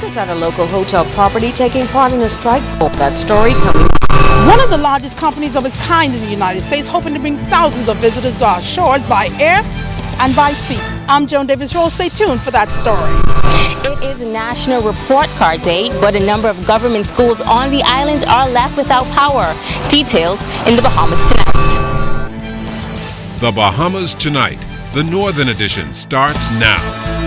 Workers at a local hotel property taking part in a strike. That story coming. One of the largest companies of its kind in the United States, hoping to bring thousands of visitors to our shores by air and by sea. I'm Joan Davis-Rose. Stay tuned for that story. It is National Report Card Day, but a number of government schools on the island are left without power. Details in the Bahamas tonight. The Bahamas Tonight, the Northern Edition, starts now.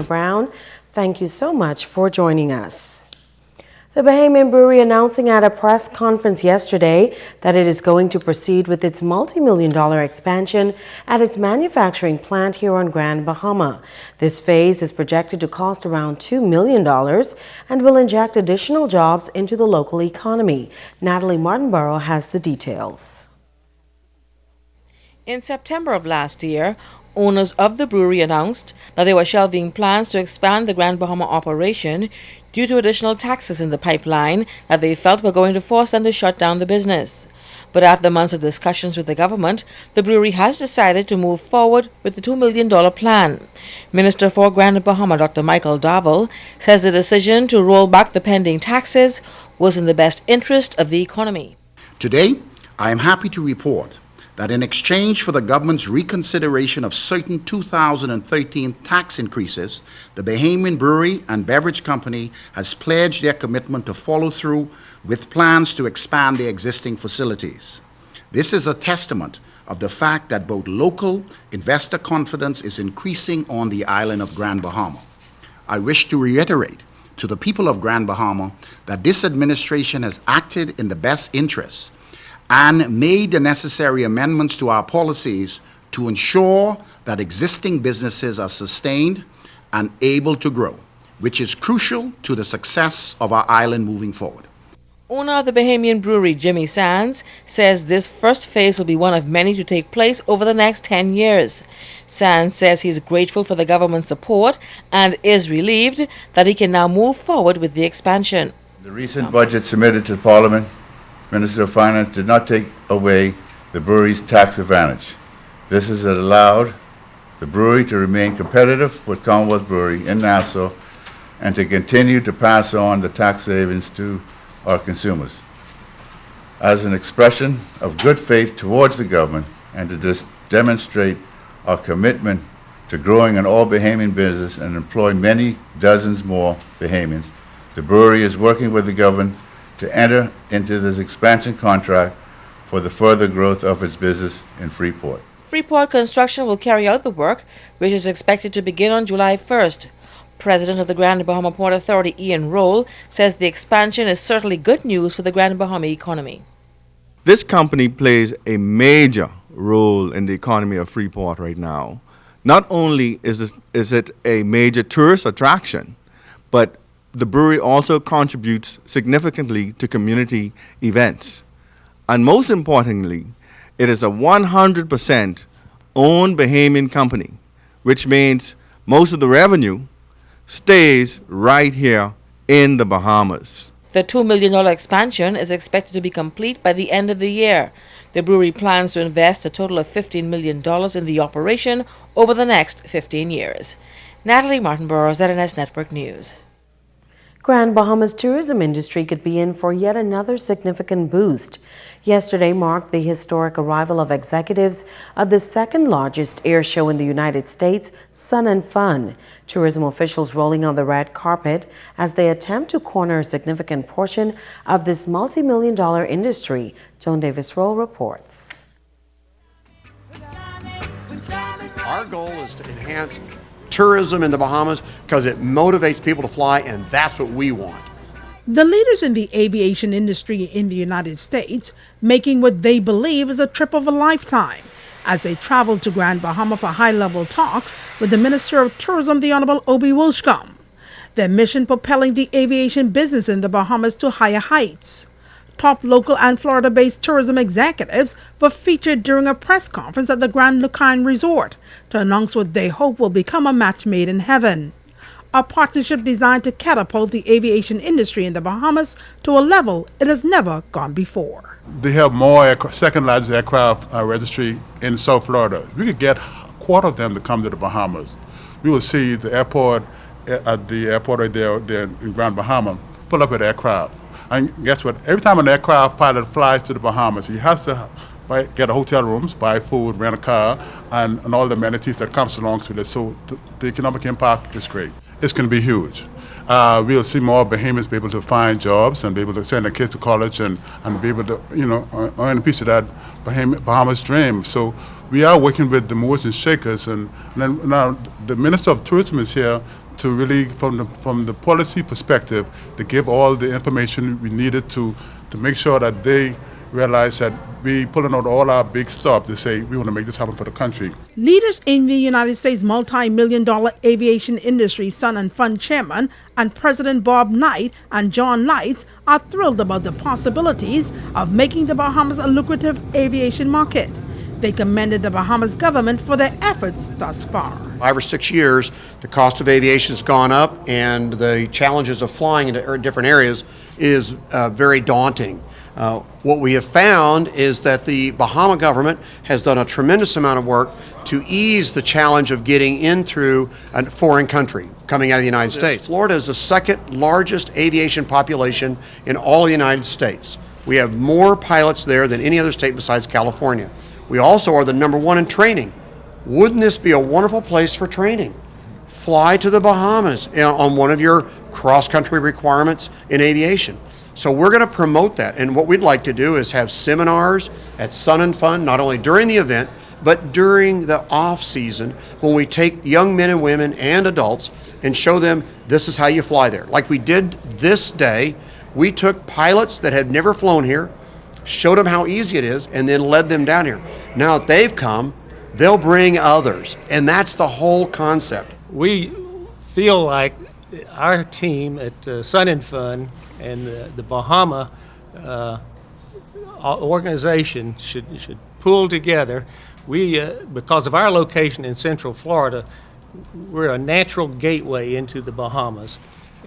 Brown, thank you so much for joining us. The Bahamian Brewery announcing at a press conference yesterday that it is going to proceed with its multi-million-dollar expansion at its manufacturing plant here on Grand Bahama. This phase is projected to cost around $2 million and will inject additional jobs into the local economy. Natalie Martinborough has the details. In September of last year, owners of the brewery announced that they were shelving plans to expand the Grand Bahama operation due to additional taxes in the pipeline that they felt were going to force them to shut down the business. But after months of discussions with the government, the brewery has decided to move forward with the $2 million plan. Minister for Grand Bahama, Dr. Michael Dorval, says the decision to roll back the pending taxes was in the best interest of the economy. Today, I am happy to report that in exchange for the government's reconsideration of certain 2013 tax increases, the Bahamian Brewery and Beverage Company has pledged their commitment to follow through with plans to expand their existing facilities. This is a testament of the fact that both local investor confidence is increasing on the island of Grand Bahama. I wish to reiterate to the people of Grand Bahama that this administration has acted in the best interests and made the necessary amendments to our policies to ensure that existing businesses are sustained and able to grow, which is crucial to the success of our island moving forward. Owner of the Bahamian Brewery, Jimmy Sands, says this first phase will be one of many to take place over the next 10 years. Sands says he's grateful for the government's support and is relieved that he can now move forward with the expansion. The recent budget submitted to Parliament, Minister of Finance did not take away the brewery's tax advantage. This has allowed the brewery to remain competitive with Commonwealth Brewery in Nassau and to continue to pass on the tax savings to our consumers. As an expression of good faith towards the government and to demonstrate our commitment to growing an all-Bahamian business and employ many dozens more Bahamians, the brewery is working with the government to enter into this expansion contract for the further growth of its business in Freeport. Freeport Construction will carry out the work, which is expected to begin on July 1st. President of the Grand Bahama Port Authority, Ian Roll, says the expansion is certainly good news for the Grand Bahama economy. This company plays a major role in the economy of Freeport right now. Not only is it a major tourist attraction, but the brewery also contributes significantly to community events. And most importantly, it is a 100% owned Bahamian company, which means most of the revenue stays right here in the Bahamas. The $2 million expansion is expected to be complete by the end of the year. The brewery plans to invest a total of $15 million in the operation over the next 15 years. Natalie Martinborough, ZNS Network News. Grand Bahama's tourism industry could be in for yet another significant boost. Yesterday marked the historic arrival of executives of the second largest air show in the United States, Sun and Fun. Tourism officials rolling on the red carpet as they attempt to corner a significant portion of this multi-million-dollar industry. Joan Davis-Roll reports. Our goal is to enhance tourism in the Bahamas because it motivates people to fly, and that's what we want. The leaders in the aviation industry in the United States making what they believe is a trip of a lifetime as they travel to Grand Bahama for high-level talks with the Minister of Tourism, the Honorable Obi Wilshcombe. Their mission propelling the aviation business in the Bahamas to higher heights. Top local and Florida-based tourism executives were featured during a press conference at the Grand Lucayan Resort to announce what they hope will become a match made in heaven. a partnership designed to catapult the aviation industry in the Bahamas to a level it has never gone before. They have more second largest aircraft registry in South Florida. We could get a quarter of them to come to the Bahamas. We will see the airport at the airport right there in Grand Bahama full up with aircraft. And guess what? Every time an aircraft pilot flies to the Bahamas, he has to get a hotel rooms, buy food, rent a car, and all the amenities that comes along with it. So the economic impact is great. It's going to be huge. We'll see more Bahamians be able to find jobs and be able to send their kids to college and be able to, earn a piece of that Bahamas dream. So we are working with the movers and shakers, and then now the Minister of Tourism is here to really, from the policy perspective, to give all the information we needed to make sure that they realize that we pulling out all our big stuff to say we want to make this happen for the country. Leaders in the United States multi-million-dollar aviation industry, Sun and Fund Chairman and President Bob Knight and John Lights are thrilled about the possibilities of making the Bahamas a lucrative aviation market. They commended the Bahamas government for their efforts thus far. 5 or 6 years, the cost of aviation has gone up, and the challenges of flying into different areas is very daunting. What we have found is that the Bahama government has done a tremendous amount of work to ease the challenge of getting in through a foreign country coming out of the United States. Florida is the second largest aviation population in all of the United States. We have more pilots there than any other state besides California. We also are the #1 in training. Wouldn't this be a wonderful place for training? Fly to the Bahamas on one of your cross-country requirements in aviation. So we're going to promote that, and what we'd like to do is have seminars at Sun and Fun, not only during the event, but during the off-season, when we take young men and women and adults and show them this is how you fly there. Like we did this day, we took pilots that had never flown here, showed them how easy it is, and then led them down here. Now that they've come, they'll bring others, and that's the whole concept. We feel like our team at Sun and Fun and the Bahama organization should pull together. We, because of our location in Central Florida, we're a natural gateway into the Bahamas.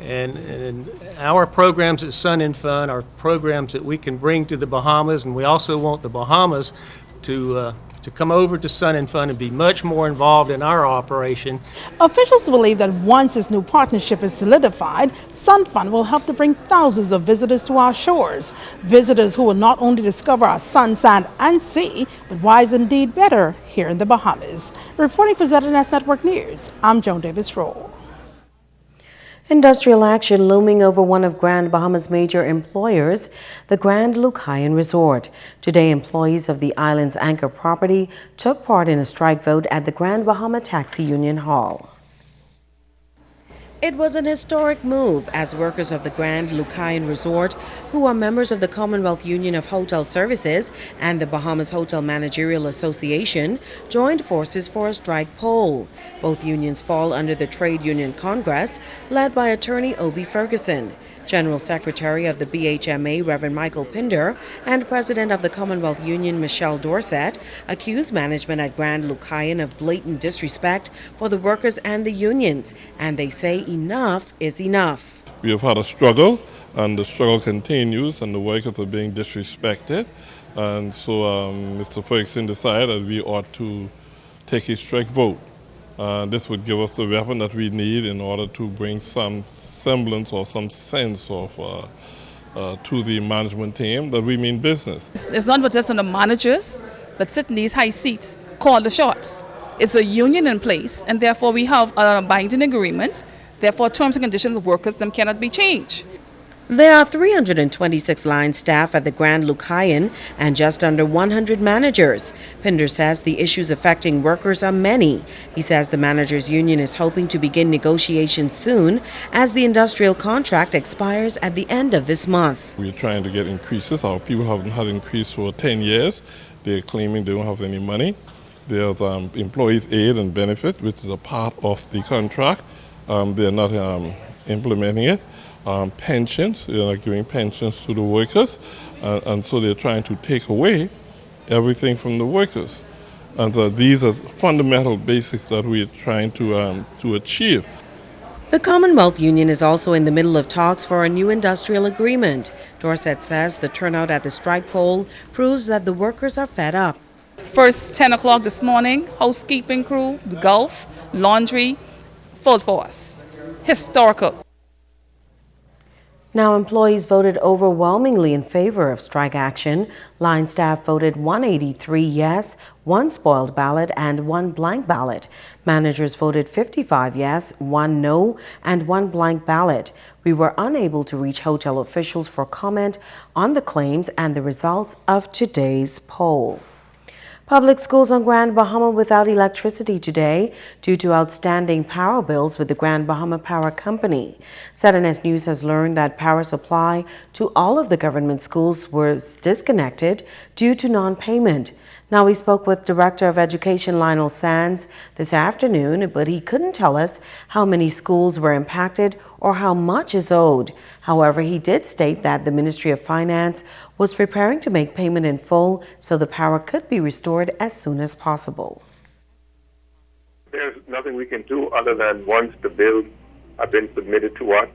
And our programs at Sun and Fun are programs that we can bring to the Bahamas, and we also want the Bahamas to come over to Sun and Fun and be much more involved in our operation. Officials believe that once this new partnership is solidified, Sun Fun will help to bring thousands of visitors to our shores. Visitors who will not only discover our sun, sand, and sea, but why is indeed better here in the Bahamas. Reporting for ZNS Network News, I'm Joan Davis-Roll. Industrial action looming over one of Grand Bahama's major employers, the Grand Lucayan Resort. Today, employees of the island's anchor property took part in a strike vote at the Grand Bahama Taxi Union Hall. It was an historic move as workers of the Grand Lucayan Resort, who are members of the Commonwealth Union of Hotel Services and the Bahamas Hotel Managerial Association, joined forces for a strike poll. Both unions fall under the Trade Union Congress, led by attorney Obie Ferguson. General Secretary of the BHMA, Reverend Michael Pinder, and President of the Commonwealth Union, Michelle Dorset, accused management at Grand Lucayan of blatant disrespect for the workers and the unions, and they say enough is enough. We have had a struggle, and the struggle continues, and the workers are being disrespected. And so Mr. Ferguson decided that we ought to take a strike vote. This would give us the weapon that we need in order to bring some semblance or some sense of to the management team that we mean business. It's not just on the managers, but sit in these high seats, call the shots. It's a union in place, and therefore we have a binding agreement. Therefore, terms and conditions of workers them cannot be changed. There are 326 line staff at the Grand Lucayan and just under 100 managers. Pinder says the issues affecting workers are many. He says the managers union is hoping to begin negotiations soon as the industrial contract expires at the end of this month. We're trying to get increases. Our people haven't had increase for 10 years. They're claiming they don't have any money. There's employees' aid and benefit, which is a part of the contract. They're not implementing it. Pensions, they're not giving pensions to the workers, and so they're trying to take away everything from the workers. And so these are fundamental basics that we're trying to achieve. The Commonwealth Union is also in the middle of talks for a new industrial agreement. Dorset says the turnout at the strike poll proves that the workers are fed up. First 10 o'clock this morning, housekeeping crew, the Gulf, laundry, full force. Historical. Now, employees voted overwhelmingly in favor of strike action. Line staff voted 183 yes, 1 spoiled ballot, and 1 blank ballot. Managers voted 55 yes, 1 no, and 1 blank ballot. We were unable to reach hotel officials for comment on the claims and the results of today's poll. Public schools on Grand Bahama without electricity today due to outstanding power bills with the Grand Bahama Power Company. 7S News has learned that power supply to all of the government schools was disconnected due to non-payment. Now, we spoke with Director of Education Lionel Sands this afternoon, but he couldn't tell us how many schools were impacted or how much is owed. However, he did state that the Ministry of Finance was preparing to make payment in full so the power could be restored as soon as possible. There's nothing we can do other than once the bills have been submitted to us,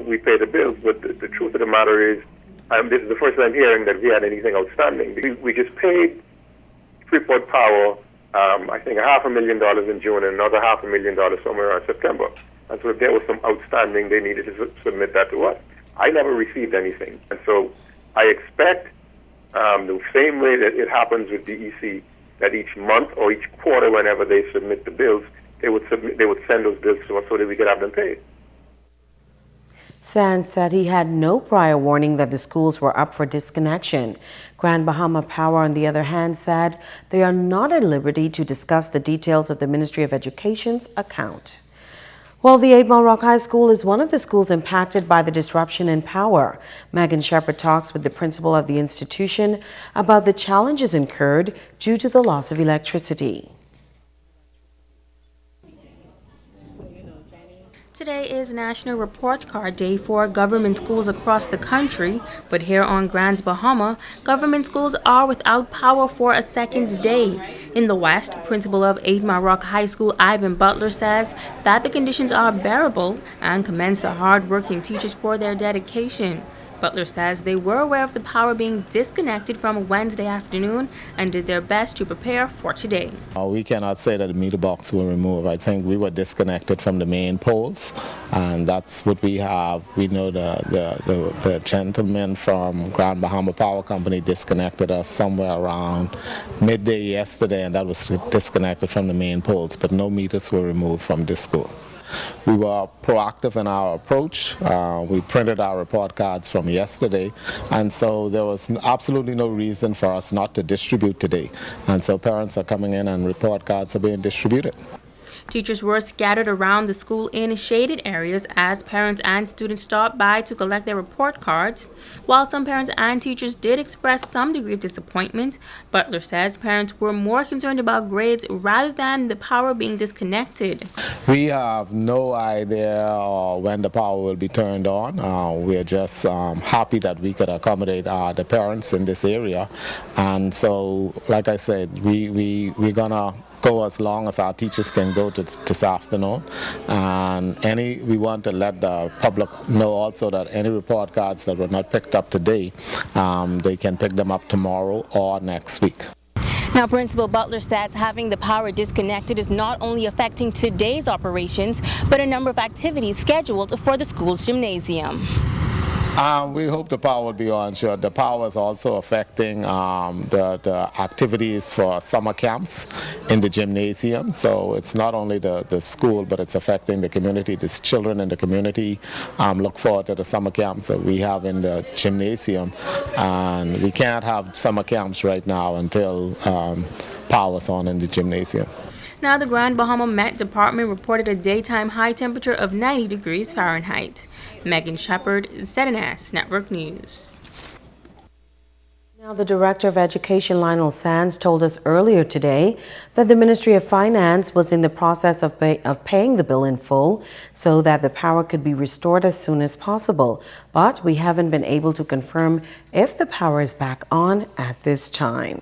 we pay the bills. But the truth of the matter is, this is the first time hearing that we had anything outstanding. We just paid Freeport Power, I think $500,000 in June and another $500,000 somewhere around September. And so if there was some outstanding, they needed to submit that to us. I never received anything. And so I expect the same way that it happens with DEC, that each month or each quarter, whenever they submit the bills, they would send those bills to us so that we could have them paid. Sands said he had no prior warning that the schools were up for disconnection. Grand Bahama Power, on the other hand, said they are not at liberty to discuss the details of the Ministry of Education's account. Well, the 8 Mile Rock High School is one of the schools impacted by the disruption in power. Megan Shepard talks with the principal of the institution about the challenges incurred due to the loss of electricity. Today is National Report Card Day for government schools across the country, but here on Grand Bahama, government schools are without power for a second day. In the West, principal of 8 Mile Rock High School, Ivan Butler, says that the conditions are bearable and commends the hard-working teachers for their dedication. Butler says they were aware of the power being disconnected from Wednesday afternoon and did their best to prepare for today. We cannot say that the meter box will remove. I think we were disconnected from the main poles, and that's what we have. We know the gentleman from Grand Bahama Power Company disconnected us somewhere around midday yesterday, and that was disconnected from the main poles, but no meters were removed from this school. We were proactive in our approach. We printed our report cards from yesterday, and so there was absolutely no reason for us not to distribute today. And so parents are coming in and report cards are being distributed. Teachers were scattered around the school in shaded areas as parents and students stopped by to collect their report cards. While some parents and teachers did express some degree of disappointment, Butler says parents were more concerned about grades rather than the power being disconnected. We have no idea when the power will be turned on. We are just happy that we could accommodate the parents in this area. And so, like I said, we're going to go as long as our teachers can go to this afternoon, and we want to let the public know also that any report cards that were not picked up today, they can pick them up tomorrow or next week. Now, Principal Butler says having the power disconnected is not only affecting today's operations, but a number of activities scheduled for the school's gymnasium. We hope the power will be on. Sure. The power is also affecting the activities for summer camps in the gymnasium. So it's not only the school, but it's affecting the community. The children in the community look forward to the summer camps that we have in the gymnasium. And we can't have summer camps right now until power's on in the gymnasium. Now, the Grand Bahama Met Department reported a daytime high temperature of 90 degrees Fahrenheit. Megan Shepard, 7S Network News. Now, the Director of Education, Lionel Sands, told us earlier today that the Ministry of Finance was in the process of paying the bill in full so that the power could be restored as soon as possible. But we haven't been able to confirm if the power is back on at this time.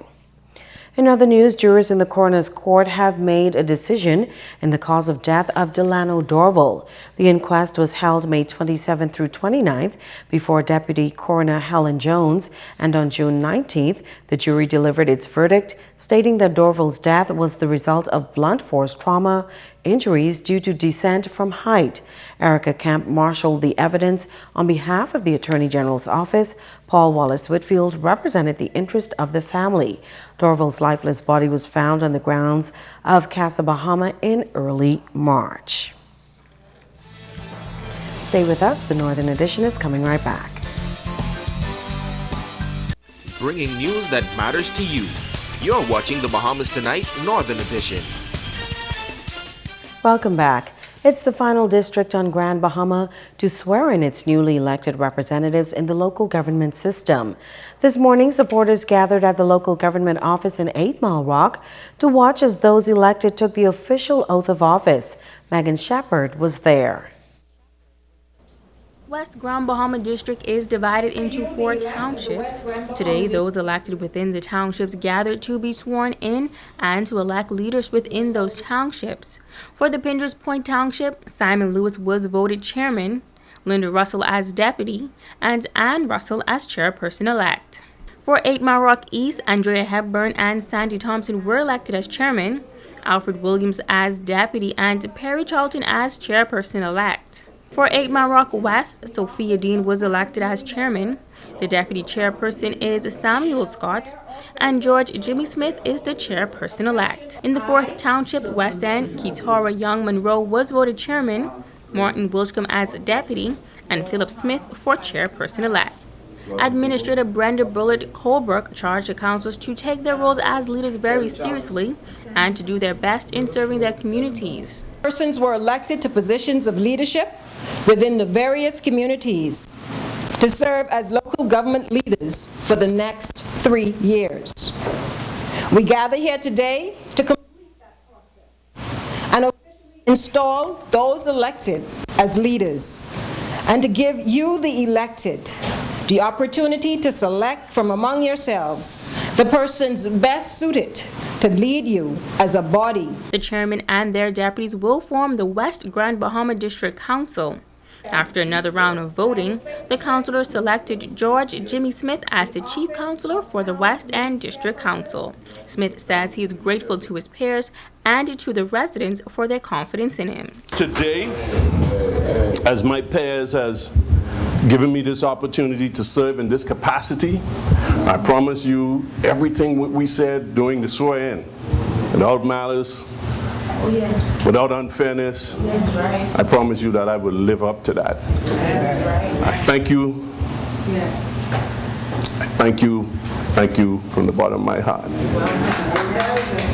In other news, jurors in the coroner's court have made a decision in the cause of death of Delano Dorval. The inquest was held May 27th through 29th before Deputy Coroner Helen Jones, and on June 19th, the jury delivered its verdict, stating that Dorval's death was the result of blunt force trauma, injuries due to descent from height. Erica Camp marshaled the evidence on behalf of the Attorney General's office. Paul Wallace Whitfield represented the interest of the family. Dorval's lifeless body was found on the grounds of Casa Bahama in early March. Stay with us. The Northern Edition is coming right back. Bringing news that matters to you. You're watching the Bahamas Tonight Northern Edition. Welcome back. It's the final district on Grand Bahama to swear in its newly elected representatives in the local government system. This morning, supporters gathered at the local government office in 8 Mile Rock to watch as those elected took the official oath of office. Megan Shepard was there. West Grand Bahama District is divided into 4 townships. Today, those elected within the townships gathered to be sworn in and to elect leaders within those townships. For the Pinders Point Township, Simon Lewis was voted chairman, Linda Russell as deputy, and Ann Russell as chairperson-elect. For 8 Mile Rock East, Andrea Hepburn and Sandy Thompson were elected as chairman, Alfred Williams as deputy, and Perry Charlton as chairperson-elect. For 8 Mile Rock West, Sophia Dean was elected as chairman. The deputy chairperson is Samuel Scott, and George Jimmy Smith is the chairperson-elect. In the 4th Township, West End, Ketora Young Monroe was voted chairman, Martin Wilchcomb as deputy, and Philip Smith for chairperson-elect. Administrator Brenda Bullard Colebrook charged the councils to take their roles as leaders very seriously and to do their best in serving their communities. Persons were elected to positions of leadership within the various communities to serve as local government leaders for the next 3 years. We gather here today to complete that process and officially install those elected as leaders and to give you, the elected, the opportunity to select from among yourselves the persons best suited to lead you as a body. The chairman and their deputies will form the West Grand Bahama District Council. After another round of voting, the councilors selected George Jimmy Smith as the chief councilor for the West End District Council. Smith says he is grateful to his peers and to the residents for their confidence in him. Today, as my peers has given me this opportunity to serve in this capacity, I promise you everything we said during the swear-in, without malice, without unfairness. I promise you that I will live up to that. I thank you. I thank you from the bottom of my heart.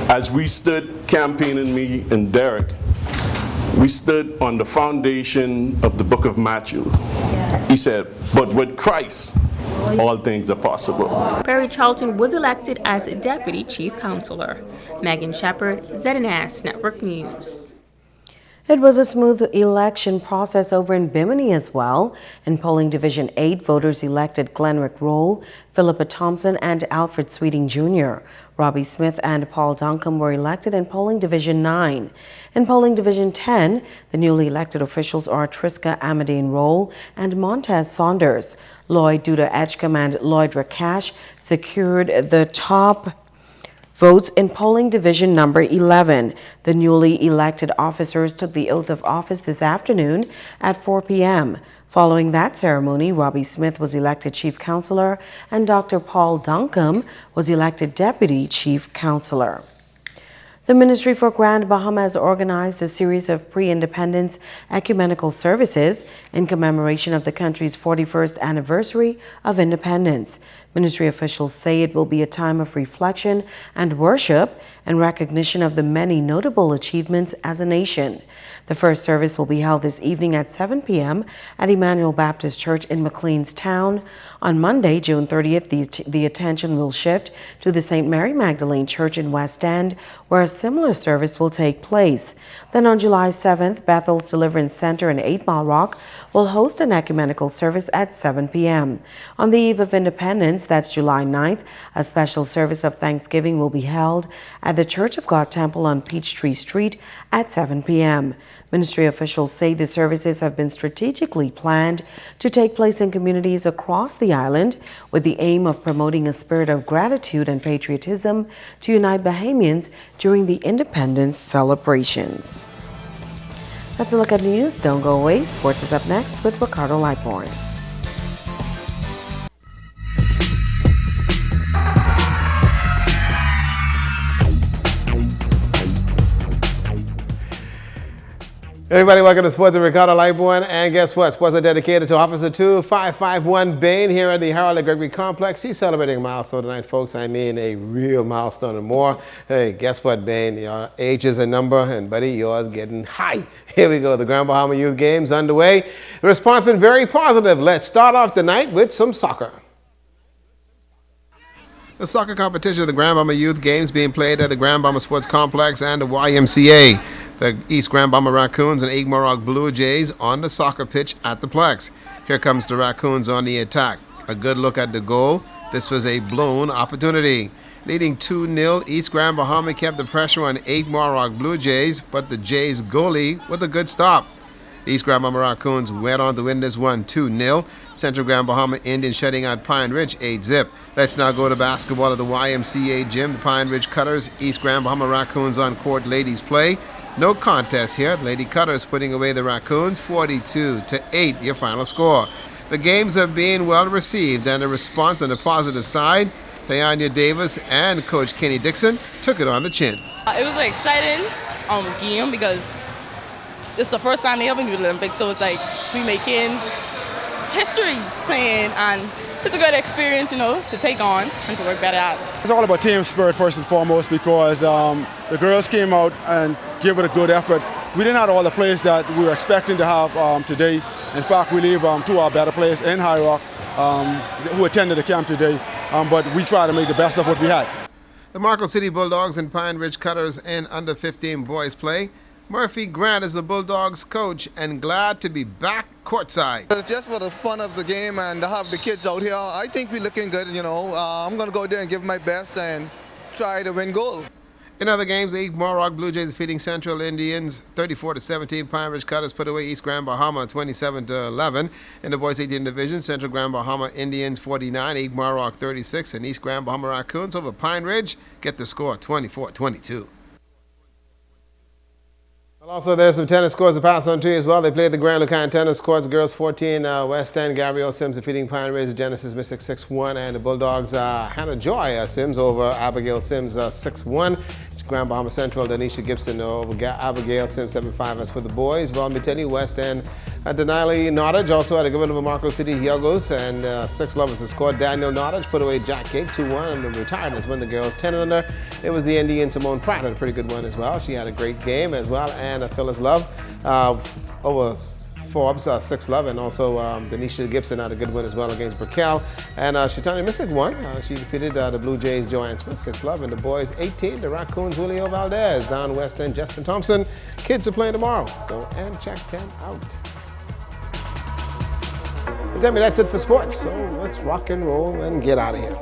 As we stood campaigning, me and Derek, we stood on the foundation of the book of Matthew. He said, but with Christ, all things are possible. Perry Charlton was elected as Deputy Chief Counselor. Megan Shepard, ZNS Network News. It was a smooth election process over in Bimini as well. In polling division 8, voters elected Glenrick Roll, Philippa Thompson, and Alfred Sweeting Jr. Robbie Smith and Paul Duncombe were elected in polling division 9. In polling division 10, the newly elected officials are Triska Amadine Roll and Montez Saunders. Lloyd Duda Edgecombe and Lloyd Rakash secured the top votes in polling division number 11. The newly elected officers took the oath of office this afternoon at 4 p.m. Following that ceremony, Robbie Smith was elected Chief Counselor and Dr. Paul Duncombe was elected Deputy Chief Counselor. The Ministry for Grand Bahama has organized a series of pre-independence ecumenical services in commemoration of the country's 41st anniversary of independence. Ministry officials say it will be a time of reflection and worship and recognition of the many notable achievements as a nation. The first service will be held this evening at 7 p.m. at Emmanuel Baptist Church in McLean's Town. On Monday, June 30th, the attention will shift to the St. Mary Magdalene Church in West End, where a similar service will take place. Then on July 7th, Bethel's Deliverance Center in 8 Mile Rock will host an ecumenical service at 7 p.m. On the eve of independence, Independence, that's July 9th, a special service of Thanksgiving will be held at the Church of God Temple on Peachtree Street at 7 p.m. Ministry officials say the services have been strategically planned to take place in communities across the island with the aim of promoting a spirit of gratitude and patriotism to unite Bahamians during the independence celebrations. That's a look at news. Don't go away. Sports is up next with Ricardo Lightborn. Everybody, welcome to Sports with Ricardo Lightborn. And guess what? Sports are dedicated to Officer 2551 Bain here at the Harold and Gregory Complex. He's celebrating a milestone tonight, folks. I mean, a real milestone and more. Hey, guess what, Bain? Your age is a number, and buddy, yours getting high. Here we go. The Grand Bahama Youth Games underway. The response has been very positive. Let's start off the night with some soccer. The soccer competition of the Grand Bahama Youth Games being played at the Grand Bahama Sports Complex and the YMCA. The East Grand Bahama Raccoons and Egmont Blue Jays on the soccer pitch at the Plex. Here comes the Raccoons on the attack. A good look at the goal. This was a blown opportunity. Leading 2-0, East Grand Bahama kept the pressure on Egmont Blue Jays, but the Jays goalie with a good stop. East Grand Bahama Raccoons went on to win this one 2-0. Central Grand Bahama Indians shutting out Pine Ridge 8-zip. Let's now go to basketball at the YMCA gym. The Pine Ridge Cutters, East Grand Bahama Raccoons on court. Ladies play. No contest here. Lady Cutters putting away the Raccoons 42-8, your final score. The games are being well received, and the response on the positive side, Tayanya Davis and Coach Kenny Dixon took it on the chin. It was an exciting game because it's the first time they ever do the Olympics, so it's like we making history playing, and it's a good experience, you know, to take on and to work better out. It's all about team spirit first and foremost, because the girls came out and gave it a good effort. We didn't have all the players that we were expecting to have today. In fact, we leave two of our better players in High Rock who attended the camp today, but we tried to make the best of what we had. The Marco City Bulldogs and Pine Ridge Cutters in under 15 boys play. Murphy Grant is the Bulldogs coach and glad to be back courtside. Just for the fun of the game and to have the kids out here, I think we're looking good, you know. I'm going to go there and give my best and try to win gold. In other games, the Egmont Blue Jays defeating Central Indians 34-17. Pine Ridge Cutters put away East Grand Bahama 27-11. In the boys 18 division, Central Grand Bahama Indians 49, Egmont 36, and East Grand Bahama Raccoons over Pine Ridge get the score 24-22. Also, there's some tennis scores to pass on to you as well. They played the Grand Lucayan tennis courts. Girls 14, West End, Gabrielle Sims defeating Pine Ridge, Genesis Mystic 6-1. And the Bulldogs, Hannah Joy Sims over Abigail Sims 6-1. Grand Bahama Central, Denisha Gibson over Abigail Sims 7-5. As for the boys, well, let me tell you, West End, Denali Nottage also had a good one over Marco City Hyogos, and 6 lovers to score. Daniel Nottage put away Jack Cake 2-1, and the retiredness won the girls 10 under. It was the Indian Simone Pratt had a pretty good one as well. She had a great game as well, and Phyllis Love over Forbes 6-love, and also Denisha Gibson had a good win as well against Brickell. And Shatani Mystic won. She defeated the Blue Jays Joanne Smith 6-love, and the boys 18, the Raccoons Julio Valdez. Down West End, Justin Thompson. Kids are playing tomorrow. Go and check them out. Tell me, that's it for sports. So let's rock and roll and get out of here.